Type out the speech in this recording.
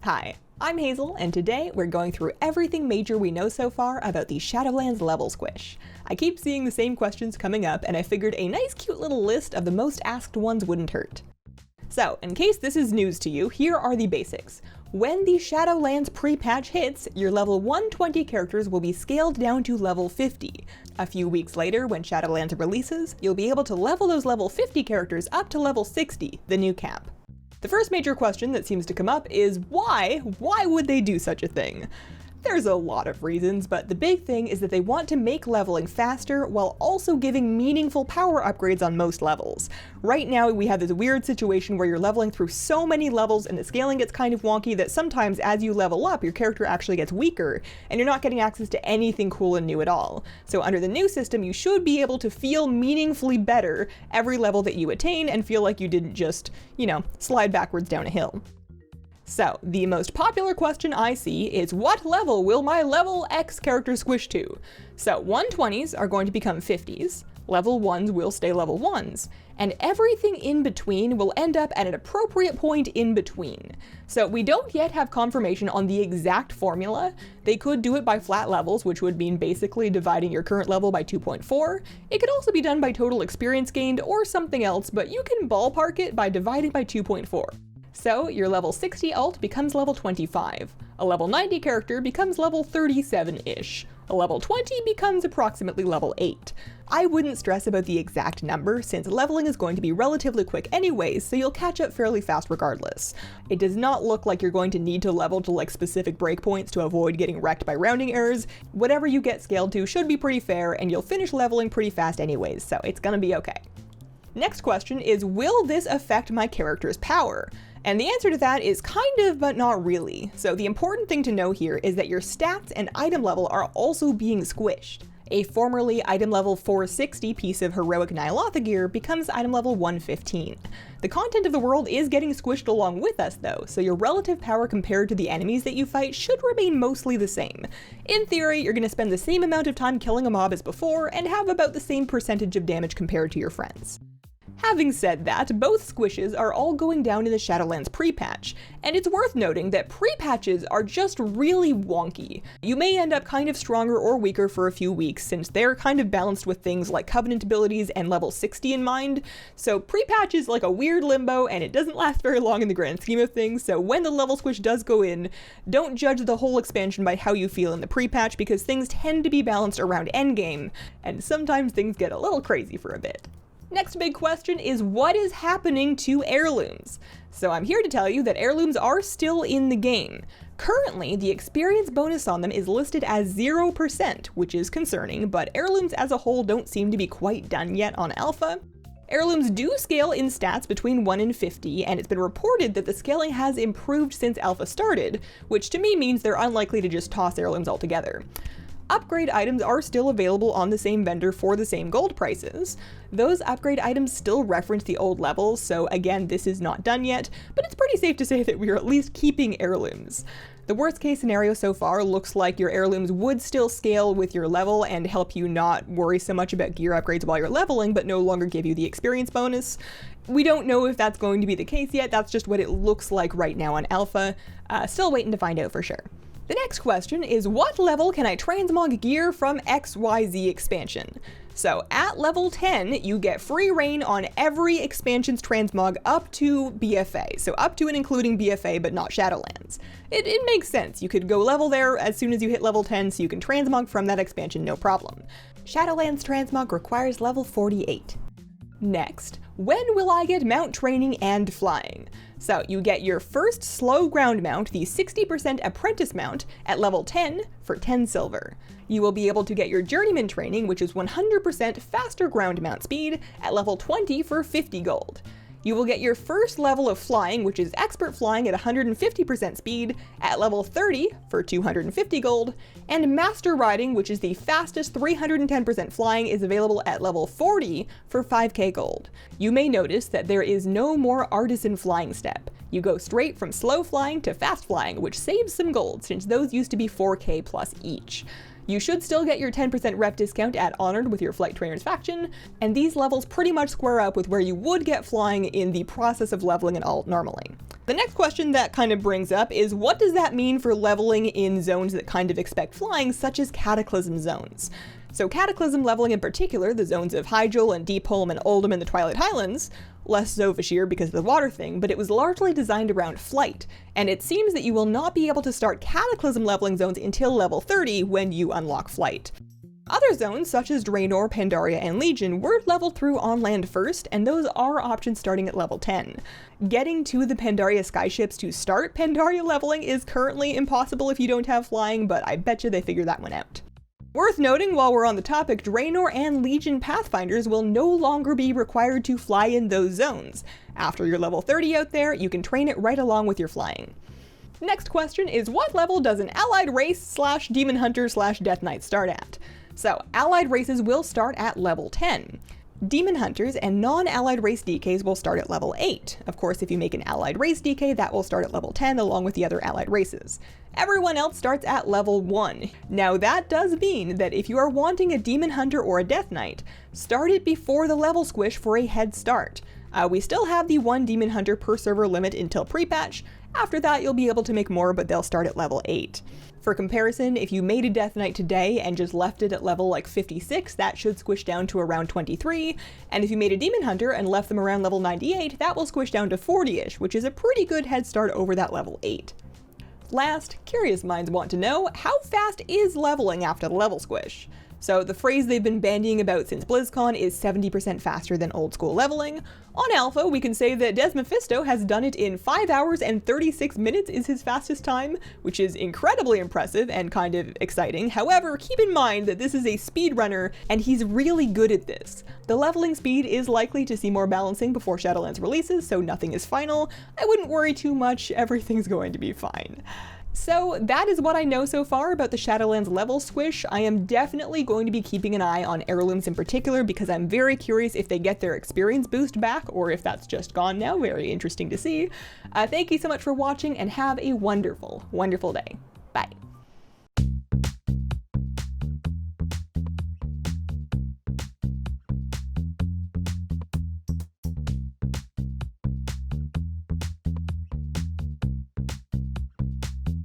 Hi, I'm Hazel, and today we're going through everything major we know so far about the Shadowlands Level Squish. I keep seeing the same questions coming up, and I figured a nice cute little list of the most asked ones wouldn't hurt. So, in case this is news to you, here are the basics. When the Shadowlands pre-patch hits, your level 120 characters will be scaled down to level 50. A few weeks later, when Shadowlands releases, you'll be able to level those level 50 characters up to level 60, the new cap. The first major question that seems to come up is why? Why would they do such a thing? There's a lot of reasons, but the big thing is that they want to make leveling faster while also giving meaningful power upgrades on most levels. Right now we have this weird situation where you're leveling through so many levels and the scaling gets kind of wonky that sometimes as you level up your character actually gets weaker and you're not getting access to anything cool and new at all. So under the new system you should be able to feel meaningfully better every level that you attain and feel like you didn't just, slide backwards down a hill. So, the most popular question I see is what level will my level X character squish to? So 120s are going to become 50s, level 1s will stay level 1s, and everything in between will end up at an appropriate point in between. So we don't yet have confirmation on the exact formula. They could do it by flat levels, which would mean basically dividing your current level by 2.4. It could also be done by total experience gained or something else, but you can ballpark it by dividing by 2.4. So your level 60 alt becomes level 25, a level 90 character becomes level 37-ish, a level 20 becomes approximately level 8. I wouldn't stress about the exact number since leveling is going to be relatively quick anyways, so you'll catch up fairly fast regardless. It does not look like you're going to need to level to specific breakpoints to avoid getting wrecked by rounding errors. Whatever you get scaled to should be pretty fair and you'll finish leveling pretty fast anyways, so it's gonna be okay. Next question is, will this affect my character's power? And the answer to that is kind of, but not really. So the important thing to know here is that your stats and item level are also being squished. A formerly item level 460 piece of heroic Nyalotha gear becomes item level 115. The content of the world is getting squished along with us though, so your relative power compared to the enemies that you fight should remain mostly the same. In theory, you're going to spend the same amount of time killing a mob as before and have about the same percentage of damage compared to your friends. Having said that, both squishes are all going down in the Shadowlands pre-patch, and it's worth noting that pre-patches are just really wonky. You may end up kind of stronger or weaker for a few weeks since they're kind of balanced with things like Covenant abilities and level 60 in mind, so pre-patch is like a weird limbo and it doesn't last very long in the grand scheme of things, so when the level squish does go in, don't judge the whole expansion by how you feel in the pre-patch because things tend to be balanced around endgame, and sometimes things get a little crazy for a bit. Next big question is what is happening to heirlooms? So I'm here to tell you that heirlooms are still in the game. Currently, the experience bonus on them is listed as 0%, which is concerning, but heirlooms as a whole don't seem to be quite done yet on Alpha. Heirlooms do scale in stats between 1 and 50, and it's been reported that the scaling has improved since Alpha started, which to me means they're unlikely to just toss heirlooms altogether. Upgrade items are still available on the same vendor for the same gold prices. Those upgrade items still reference the old levels, so again, this is not done yet, but it's pretty safe to say that we are at least keeping heirlooms. The worst case scenario so far looks like your heirlooms would still scale with your level and help you not worry so much about gear upgrades while you're leveling, but no longer give you the experience bonus. We don't know if that's going to be the case yet, that's just what it looks like right now on Alpha. Still waiting to find out for sure. The next question is what level can I transmog gear from XYZ expansion? So at level 10, you get free reign on every expansion's transmog up to BfA, so up to and including BfA but not Shadowlands. It makes sense, you could go level there as soon as you hit level 10 so you can transmog from that expansion no problem. Shadowlands transmog requires level 48. Next, when will I get mount training and flying? So you get your first slow ground mount, the 60% apprentice mount, at level 10 for 10 silver. You will be able to get your journeyman training, which is 100% faster ground mount speed, at level 20 for 50 gold. You will get your first level of flying, which is expert flying at 150% speed, at level 30 for 250 gold, and master riding, which is the fastest 310% flying, is available at level 40 for 5k gold. You may notice that there is no more artisan flying step. You go straight from slow flying to fast flying, which saves some gold since those used to be 4k plus each. You should still get your 10% rep discount at Honored with your Flight Trainers faction, and these levels pretty much square up with where you would get flying in the process of leveling an alt normally. The next question that kind of brings up is, what does that mean for leveling in zones that kind of expect flying, such as Cataclysm zones? So Cataclysm leveling in particular, the zones of Hyjal and Deepholm and Oldham and the Twilight Highlands, less so Vashir because of the water thing, but it was largely designed around flight, and it seems that you will not be able to start Cataclysm leveling zones until level 30 when you unlock flight. Other zones, such as Draenor, Pandaria, and Legion, were leveled through on land first, and those are options starting at level 10. Getting to the Pandaria skyships to start Pandaria leveling is currently impossible if you don't have flying, but I bet you they figure that one out. Worth noting while we're on the topic, Draenor and Legion Pathfinders will no longer be required to fly in those zones. After you're level 30 out there, you can train it right along with your flying. Next question is, what level does an allied race / demon hunter / death knight start at? So, allied races will start at level 10. Demon hunters and non-allied race DKs will start at level 8. Of course, if you make an allied race DK, that will start at level 10 along with the other allied races. Everyone else starts at level 1. Now that does mean that if you are wanting a demon hunter or a death knight, start it before the level squish for a head start. We still have the 1 demon hunter per server limit until pre-patch. After that you'll be able to make more, but they'll start at level 8. For comparison, if you made a Death Knight today and just left it at level like 56, that should squish down to around 23, and if you made a Demon Hunter and left them around level 98, that will squish down to 40-ish, which is a pretty good head start over that level 8. Last, curious minds want to know, how fast is leveling after the level squish? So the phrase they've been bandying about since BlizzCon is 70% faster than old school leveling. On Alpha, we can say that Des Mephisto has done it in 5 hours and 36 minutes is his fastest time, which is incredibly impressive and kind of exciting. However, keep in mind that this is a speedrunner and he's really good at this. The leveling speed is likely to see more balancing before Shadowlands releases, so nothing is final. I wouldn't worry too much, everything's going to be fine. So that is what I know so far about the Shadowlands Level Squish. I am definitely going to be keeping an eye on Heirlooms in particular because I'm very curious if they get their experience boost back or if that's just gone now. Very interesting to see. Thank you so much for watching and have a wonderful, wonderful day. Bye.